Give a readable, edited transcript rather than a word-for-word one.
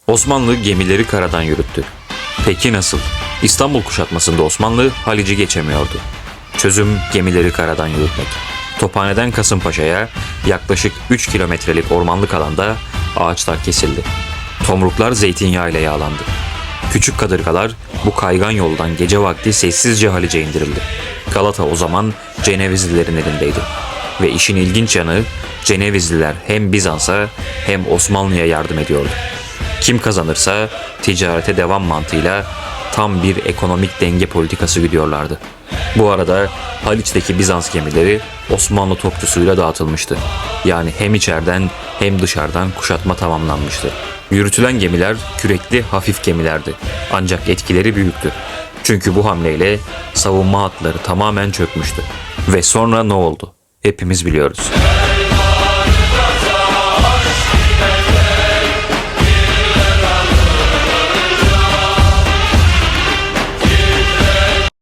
Osmanlı gemileri karadan yürüttü. Peki nasıl? İstanbul kuşatmasında Osmanlı Halic'i geçemiyordu. Çözüm gemileri karadan yürütmek. Tophane'den Kasımpaşa'ya yaklaşık 3 kilometrelik ormanlık alanda ağaçlar kesildi. Tomruklar zeytinyağı ile yağlandı. Küçük kadırgalar bu kaygan yoldan gece vakti sessizce Haliç'e indirildi. Galata o zaman Cenevizlilerin elindeydi. Ve işin ilginç yanı Cenevizliler hem Bizans'a hem Osmanlı'ya yardım ediyordu. Kim kazanırsa ticarete devam mantığıyla tam bir ekonomik denge politikası gidiyorlardı. Bu arada Haliç'teki Bizans gemileri Osmanlı topçusuyla dağıtılmıştı. Yani hem içeriden hem dışarıdan kuşatma tamamlanmıştı. Yürütülen gemiler kürekli hafif gemilerdi. Ancak etkileri büyüktü. Çünkü bu hamleyle savunma hatları tamamen çökmüştü. Ve sonra ne oldu? Hepimiz biliyoruz.